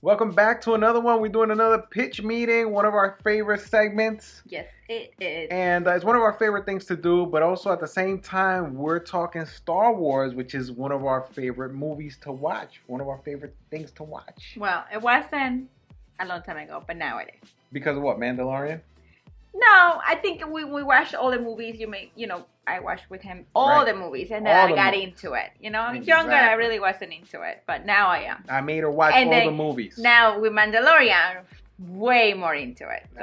Welcome back to another one. We're doing another pitch meeting, one of our favorite segments. Yes, it is. And it's one of our favorite things to do, but also at the same time, we're talking Star Wars, which is one of our favorite movies to watch, one of our favorite things to watch. Well, it wasn't a long time ago, but now it is. Because of what, Mandalorian? No, I think we watched all the movies. I watched with him all the movies, and then I got into it. Younger, I really wasn't into it, but now I am. I made her watch all the movies. Now with Mandalorian, way more into it. So.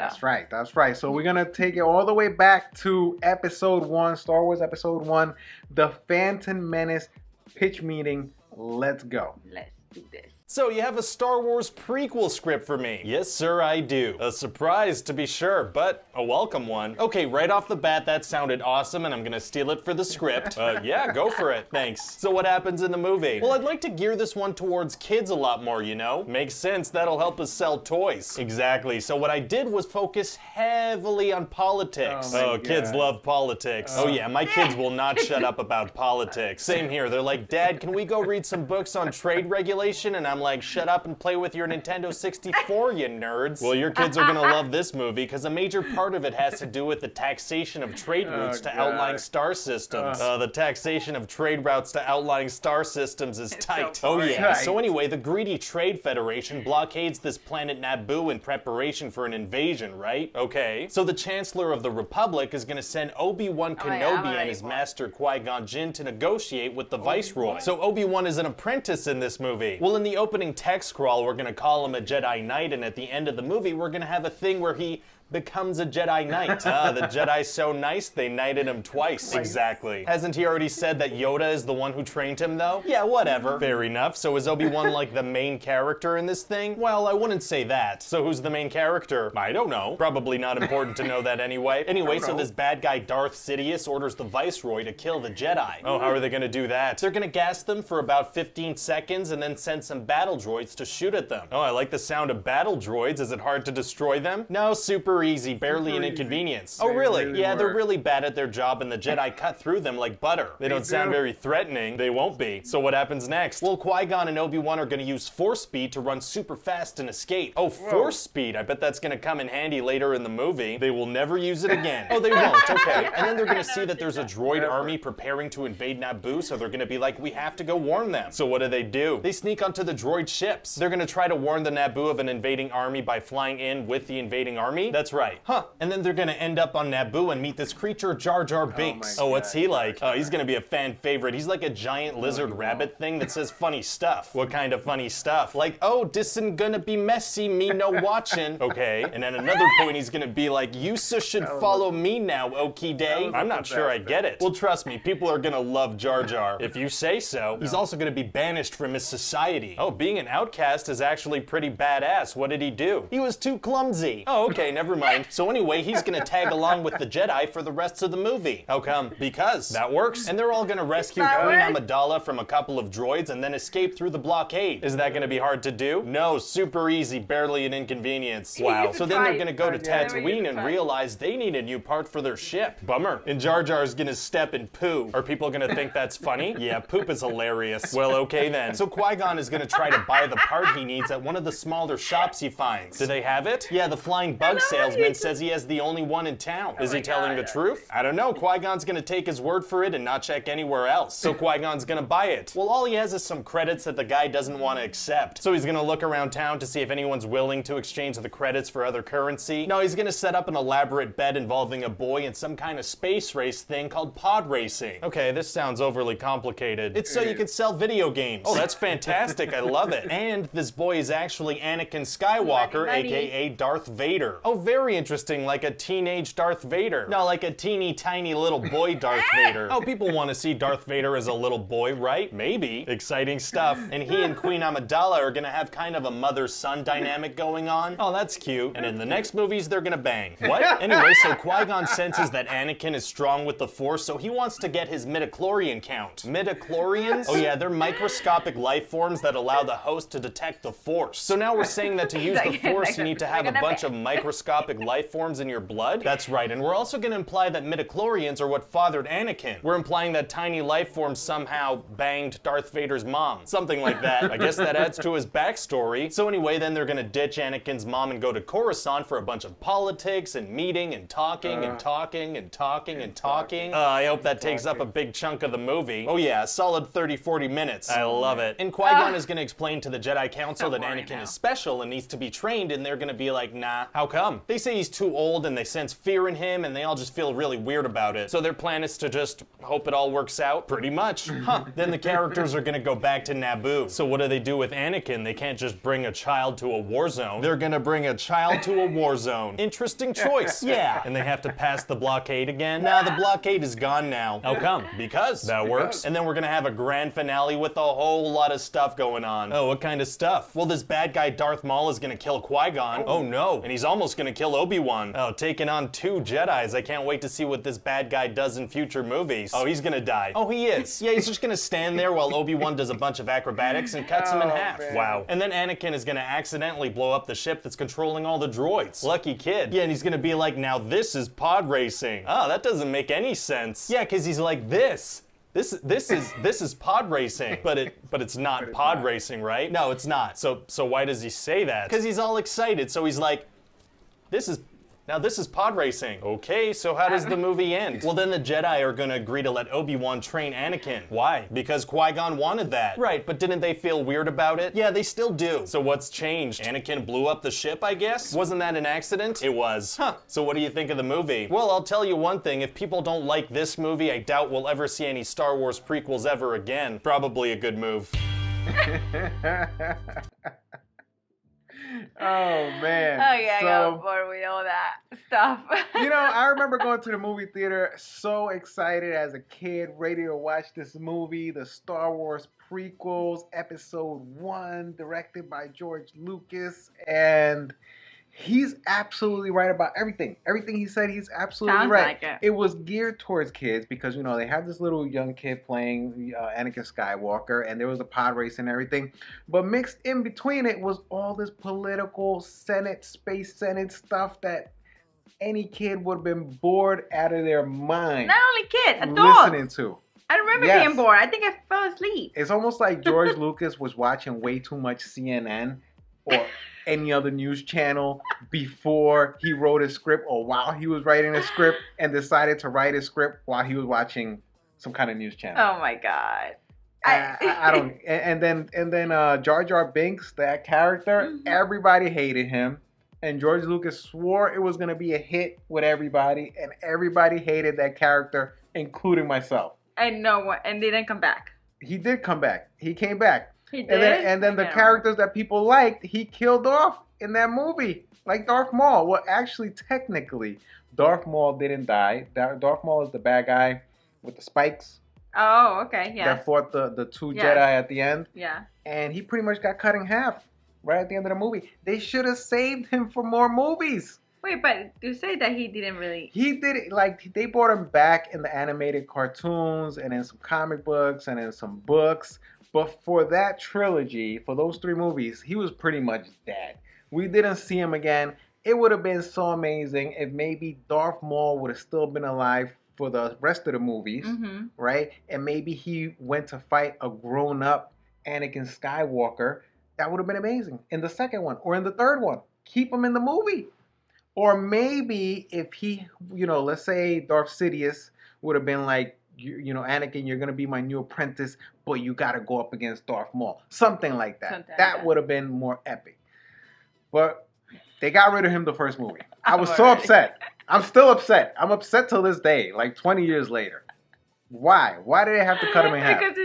That's right. So we're gonna take it all the way back to Episode 1, Star Wars Episode 1, The Phantom Menace pitch meeting. Let's go. Let's do this. So you have a Star Wars prequel script for me? Yes, sir, I do. A surprise, to be sure, but a welcome one. Okay, right off the bat, that sounded awesome, and I'm gonna steal it for the script. Yeah, go for it, thanks. So what happens in the movie? Well, I'd like to gear this one towards kids a lot more, you know? Makes sense, that'll help us sell toys. Exactly, so what I did was focus heavily on politics. Oh, kids love politics. Oh yeah, my kids will not shut up about politics. Same here, they're like, Dad, can we go read some books on trade regulation? And I'm like, shut up and play with your Nintendo 64, you nerds. Well, your kids are gonna love this movie because a major part of it has to do with the taxation of trade routes to outlying star systems. The taxation of trade routes to outlying star systems is tight. So yeah. So anyway, the greedy Trade Federation blockades this planet Naboo in preparation for an invasion, right? Okay. So the Chancellor of the Republic is gonna send Obi-Wan Kenobi and his master Qui-Gon Jinn to negotiate with the Viceroy. So Obi-Wan is an apprentice in this movie. Well, in the opening text scroll, we're gonna call him a Jedi Knight, and at the end of the movie, we're gonna have a thing where he becomes a Jedi Knight. The Jedi's so nice, they knighted him twice. Exactly. Hasn't he already said that Yoda is the one who trained him, though? Yeah, whatever. Fair enough. So is Obi-Wan like the main character in this thing? Well, I wouldn't say that. So who's the main character? I don't know. Probably not important to know that anyway. Anyway, so this bad guy Darth Sidious orders the Viceroy to kill the Jedi. Oh, how are they gonna do that? They're gonna gas them for about 15 seconds and then send some battle droids to shoot at them. Oh, I like the sound of battle droids. Is it hard to destroy them? No, super easy, barely an inconvenience. Oh, really? Yeah, they're really bad at their job, and the Jedi cut through them like butter. They don't sound very threatening. They won't be. So what happens next? Well, Qui-Gon and Obi-Wan are gonna use force speed to run super fast and escape. Oh, force speed. I bet that's gonna come in handy later in the movie. They will never use it again. Oh, they won't. Okay. And then they're gonna see that there's a droid army preparing to invade Naboo, so they're gonna be like, we have to go warn them. So what do? They sneak onto the droid ships. They're gonna try to warn the Naboo of an invading army by flying in with the invading army. That's right. And then they're gonna end up on Naboo and meet this creature, Jar Jar Binks. Oh, what's he like? Oh, he's gonna be a fan favorite. He's like a giant lizard rabbit thing that says funny stuff. What kind of funny stuff? Like, oh, this isn't gonna be messy, me no watching. Okay. And at another point, he's gonna be like, you should follow me now, Okie Day. I'm not sure I get it. Well, trust me, people are gonna love Jar Jar. If you say so. He's also gonna be banished from his society. Oh, being an outcast is actually pretty badass. What did he do? He was too clumsy. Oh, okay, never mind. So anyway, he's gonna tag along with the Jedi for the rest of the movie. How come? Because that works. And they're all gonna rescue Queen Amidala from a couple of droids and then escape through the blockade. Is that gonna be hard to do? No, super easy, barely an inconvenience. Wow. So then they're gonna go to Tatooine and realize they need a new part for their ship. Bummer. And Jar Jar's gonna step and poo. Are people gonna think that's funny? Yeah, poop is hilarious. Well, okay then. So Qui-Gon is gonna try to buy the part he needs at one of the smaller shops he finds. Do they have it? Yeah, the flying bug salesman says he has the only one in town. Is he telling the truth? I don't know. Qui-Gon's gonna take his word for it and not check anywhere else. So Qui-Gon's gonna buy it. Well, all he has is some credits that the guy doesn't want to accept. So he's gonna look around town to see if anyone's willing to exchange the credits for other currency. No, he's gonna set up an elaborate bet involving a boy and some kind of space race thing called pod racing. Okay, this sounds overly complicated. It's so you can sell video games. Oh, that's fantastic. I love it. And this boy is actually Anakin Skywalker, aka Darth Vader. Oh, very interesting, like a teenage Darth Vader. No, like a teeny tiny little boy Darth Vader. Oh, people want to see Darth Vader as a little boy, right? Maybe. Exciting stuff. And he and Queen Amidala are gonna have kind of a mother-son dynamic going on. Oh, that's cute. And in the next movies, they're gonna bang. What? Anyway, so Qui-Gon senses that Anakin is strong with the Force, so he wants to get his midichlorian count. Midichlorians? Oh yeah, they're microscopic life forms that allow the host to detect the Force. So now we're saying that to use the Force, you need to have a bunch of microscopic microscopic life forms in your blood? That's right, and we're also gonna imply that midichlorians are what fathered Anakin. We're implying that tiny life forms somehow banged Darth Vader's mom. Something like that. I guess that adds to his backstory. So anyway, then they're gonna ditch Anakin's mom and go to Coruscant for a bunch of politics and meeting and talking and talking and talking and talking. I hope that takes up a big chunk of the movie. Oh yeah, a solid 30-40 minutes. I love it. And Qui-Gon is gonna explain to the Jedi Council that Anakin is special and needs to be trained, and they're gonna be like, nah, how come? They say he's too old and they sense fear in him and they all just feel really weird about it. So their plan is to just hope it all works out? Pretty much. Then the characters are gonna go back to Naboo. So what do they do with Anakin? They can't just bring a child to a war zone. They're gonna bring a child to a war zone. Interesting choice. Yeah. And they have to pass the blockade again? Nah, the blockade is gone now. How come? Because that works. And then we're gonna have a grand finale with a whole lot of stuff going on. Oh, what kind of stuff? Well, this bad guy Darth Maul is gonna kill Qui-Gon. Oh no. And he's almost gonna kill Obi-Wan. Oh, taking on 2 Jedis. I can't wait to see what this bad guy does in future movies. Oh, he's gonna die. Oh, he is. Yeah, he's just gonna stand there while Obi-Wan does a bunch of acrobatics and cuts him in half. Man. Wow. And then Anakin is gonna accidentally blow up the ship that's controlling all the droids. Lucky kid. Yeah, and he's gonna be like, now this is pod racing. Oh, that doesn't make any sense. Yeah, because he's like this. This is pod racing, but it's not pod racing, right? No, it's not. So why does he say that? Because he's all excited. So he's like, this is pod racing. Okay, so how does the movie end? Well, then the Jedi are gonna agree to let Obi-Wan train Anakin. Why? Because Qui-Gon wanted that. Right, but didn't they feel weird about it? Yeah, they still do. So what's changed? Anakin blew up the ship, I guess? Wasn't that an accident? It was. Huh. So what do you think of the movie? Well, I'll tell you one thing. If people don't like this movie, I doubt we'll ever see any Star Wars prequels ever again. Probably a good move. Oh man. Oh yeah, I got bored with all that stuff. You know, I remember going to the movie theater so excited as a kid, ready to watch this movie, the Star Wars prequels, episode 1, directed by George Lucas, and he's absolutely right about everything. Everything he said, he's absolutely Sounds right. like it. It was geared towards kids because, you know, they had this little young kid playing Anakin Skywalker, and there was a pod race and everything. But mixed in between it was all this political space Senate stuff that any kid would have been bored out of their mind. Not only kid, adults. Listening to. I remember being bored. I think I fell asleep. It's almost like George Lucas was watching way too much CNN or any other news channel before he wrote a script or while he was writing a script, and decided to write a script while he was watching some kind of news channel. Oh my God. I don't. And then Jar Jar Binks, that character, everybody hated him, and George Lucas swore it was gonna be a hit with everybody, and everybody hated that character, including myself. And no one, and didn't come back. He did come back. He came back. He did? And then the characters that people liked, he killed off in that movie. Like Darth Maul. Well, actually, technically, Darth Maul didn't die. Darth Maul is the bad guy with the spikes. Oh, okay, yeah. That fought the 2 Jedi at the end. Yeah. And he pretty much got cut in half right at the end of the movie. They should have saved him for more movies. Wait, but you say that he didn't really... He did it, like, they brought him back in the animated cartoons and in some comic books and in some books. But for that trilogy, for those 3 movies, he was pretty much dead. We didn't see him again. It would have been so amazing if maybe Darth Maul would have still been alive for the rest of the movies, right? And maybe he went to fight a grown-up Anakin Skywalker. That would have been amazing in the second one or in the third one. Keep him in the movie. Or maybe if he, you know, let's say Darth Sidious would have been like, you know, Anakin, you're going to be my new apprentice, but you got to go up against Darth Maul. Something like that. That would have been more epic. But they got rid of him the first movie. I was so upset. I'm still upset. I'm upset till this day, like 20 years later. Why? Why did they have to cut him in half? Because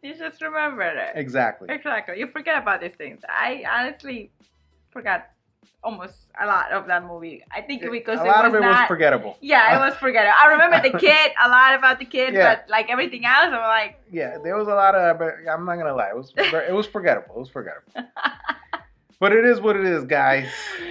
you just remembered it. Exactly. You forget about these things. I honestly forgot almost a lot of that movie. I think because a lot of it was forgettable. Yeah, it was forgettable. I remember the kid, a lot about the kid, but like everything else, I'm like... Yeah, there was a lot of... But I'm not going to lie. It was forgettable. It was forgettable. But it is what it is, guys.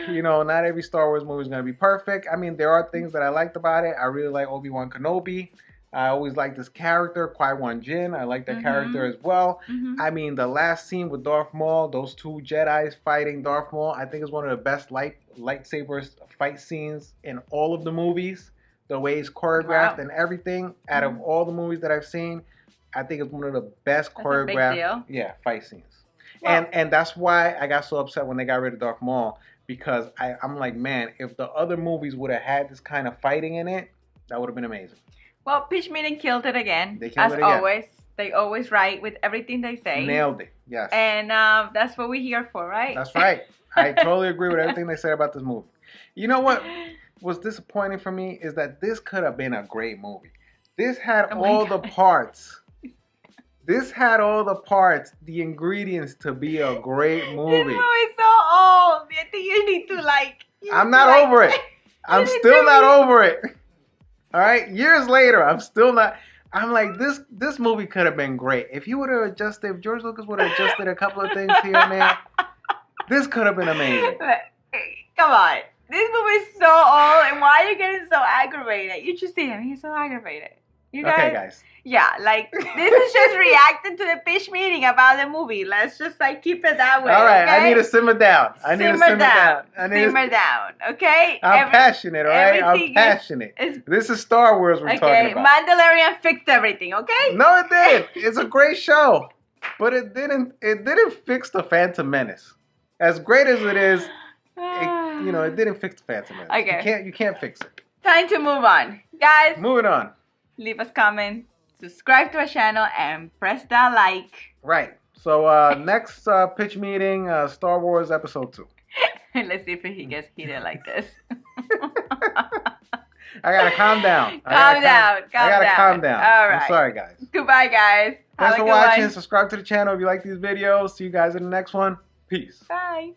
You know, not every Star Wars movie is going to be perfect. I mean, there are things that I liked about it. I really like Obi-Wan Kenobi. I always liked this character, Qui-Gon Jinn. I like that character as well. I mean, the last scene with Darth Maul, those two Jedis fighting Darth Maul, I think is one of the best lightsabers fight scenes in all of the movies. The way it's choreographed and everything, out of all the movies that I've seen, I think it's one of the best choreographed fight scenes. Well, and that's why I got so upset when they got rid of Darth Maul, because I'm like, man, if the other movies would have had this kind of fighting in it, that would have been amazing. Well, Pitch Meeting killed it again. They killed it again. As always. They always right with everything they say. Nailed it, yes. And that's what we're here for, right? That's right. I totally agree with everything they say about this movie. You know what was disappointing for me is that this could have been a great movie. This had all the parts. This had all the parts, the ingredients to be a great movie. This movie is so old. I think you need to I'm not over it. I'm still not over it. All right, years later, I'm still not. I'm like, this movie could have been great if he would have adjusted. If George Lucas would have adjusted a couple of things here and there, this could have been amazing. Come on, this movie is so old, and why are you getting so aggravated? You should see him; he's so aggravated. You guys? Okay, guys. Yeah, this is just reacting to the pitch meeting about the movie. Let's just keep it that way. All right, okay? I need to simmer down. Simmer down. Okay? I'm passionate, all right? I'm passionate. This is Star Wars we're talking about. Mandalorian fixed everything, okay? No, it didn't. It's a great show, but it didn't fix the Phantom Menace. As great as it is, it didn't fix the Phantom Menace. Okay. You can't fix it. Time to move on, guys. Moving on. Leave us comments, subscribe to our channel, and press that like. Right. So next pitch meeting, Star Wars Episode 2. Let's see if he gets heated like this. I gotta calm down. I gotta calm down. All right. I'm sorry, guys. Goodbye, guys. Thanks for watching. Subscribe to the channel if you like these videos. See you guys in the next one. Peace. Bye.